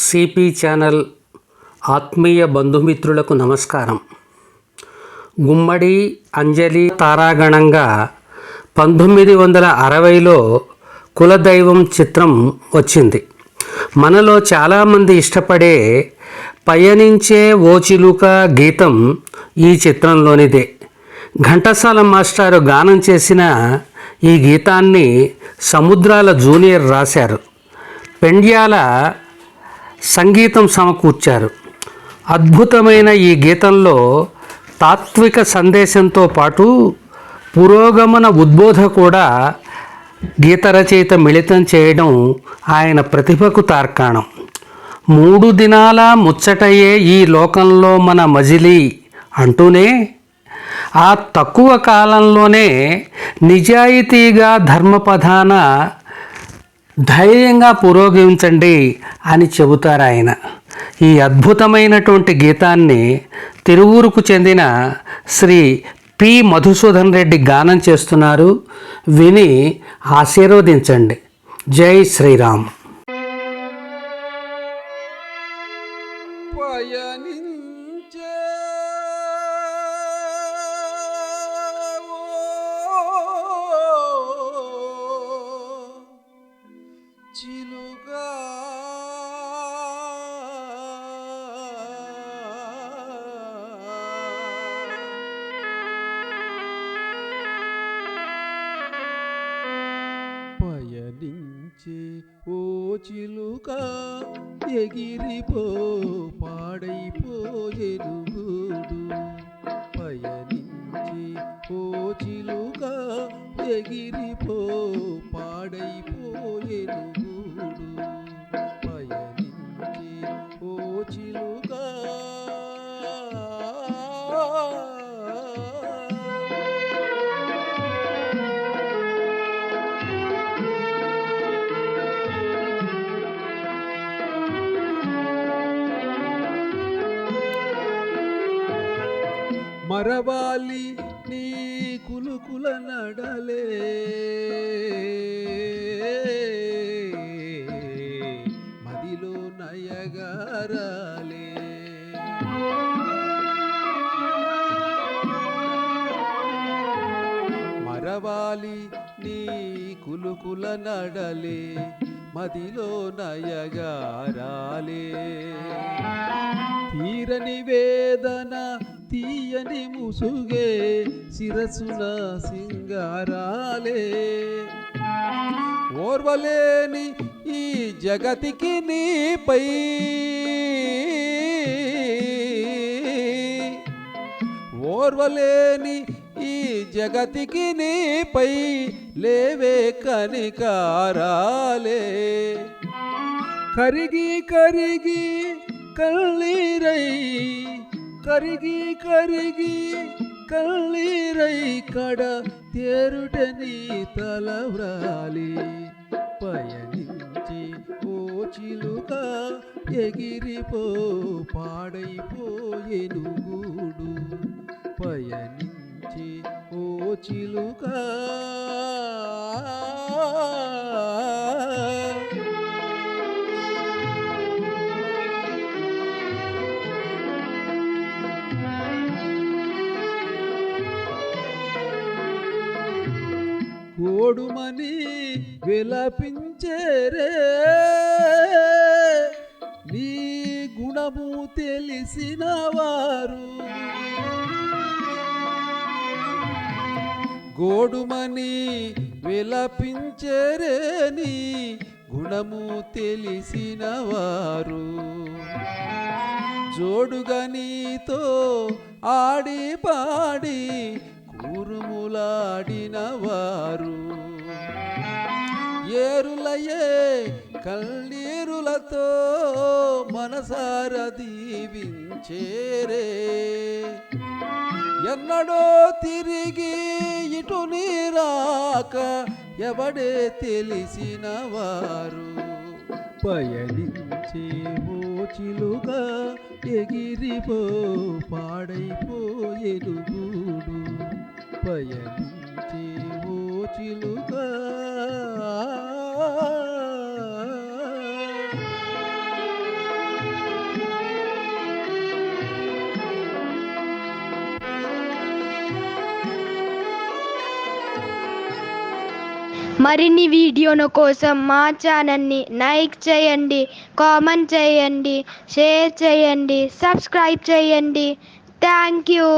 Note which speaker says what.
Speaker 1: CP channel ఆత్మీయ బంధుమిత్రులకు నమస్కారం. గుమ్మడి అంజలి తారాగణంగా 1960లో కులదైవం చిత్రం వచ్చింది. మనలో చాలామంది ఇష్టపడే పయనించే ఓ చిలుక గీతం ఈ చిత్రంలోనిదే. ఘంటసాల మాస్టారు గానం చేసిన ఈ గీతాన్ని సముద్రాల జూనియర్ రాశారు. పెండ్యాల సంగీతం సమకూర్చారు. అద్భుతమైన ఈ గీతంలో తాత్విక సందేశంతో పాటు పురోగమన ఉద్బోధ కూడా గీత రచయిత మిళితం చేయడం ఆయన ప్రతిభకు తార్కాణం. 3 దినాల ముచ్చటయే ఈ లోకంలో మన మజిలీ అంటూనే ఆ తక్కువ కాలంలోనే నిజాయితీగా ధర్మపథాన ధైర్యంగా పురోగమించండి అని చెబుతారు ఆయన. ఈ అద్భుతమైనటువంటి గీతాన్ని తిరువూరుకు చెందిన శ్రీ పి మధుసూదన్ రెడ్డి గానం చేస్తున్నారు. విని ఆశీర్వదించండి. జై శ్రీరామ్.
Speaker 2: చిలుగా పయనించే ఓ చిలుక ఎగిరిపో పాడైపోయేను గూడు. పయనించే ఓ చిలుక ఎగిరిపో పాడైపోయేను గూడు. పయనించే ఓ చిలుక మరవాలి నీ కులుకుల నడలే, మదిలో నయగారాలే. మరవాలి నీ కులుకుల నడలే, మదిలో నయగారాలే. తీరని వేదన తీయని ముసుగే శిరసుల సింగారాలే. ఓర్వలేని ఈ జగతికి నీపై ఓర్వలేని ఈ జగతికి నీపై లేవే కనికారాలే. కరిగి కరిగి కళ్ళీరై, కరిగి కరిగి కళ్ళీరై కడ తేరుటని తలవ్రాలి. పయనించి ఓ చిలుక ఎగిరిపో పాడైపోయేను గూడు. పయనించి ఓ చిలుక గోడుమని విలపించేరే నీ గుణము తెలిసిన వారు. గోడుమని విలపించేరే నీ గుణము తెలిసిన వారు. జోడుగా నీతో ఆడి పాడి కూరుములాడిన వారు. ఏరులయే కళ్ళీరులతో మనసార దీవించేరే. ఎన్నడో తిరిగి ఇటు నీరాక ఎవడే తెలిసిన వారు. పయనించే ఓ చిలుక ఎగిరిపో పాడైపోయేను గూడు. పయనించే ఓ చిలుక
Speaker 3: మరిన్ని వీడియోల కోసం మా ఛానల్ని లైక్ చేయండి, కామెంట్ చేయండి, షేర్ చేయండి, సబ్స్క్రైబ్ చేయండి. Thank you.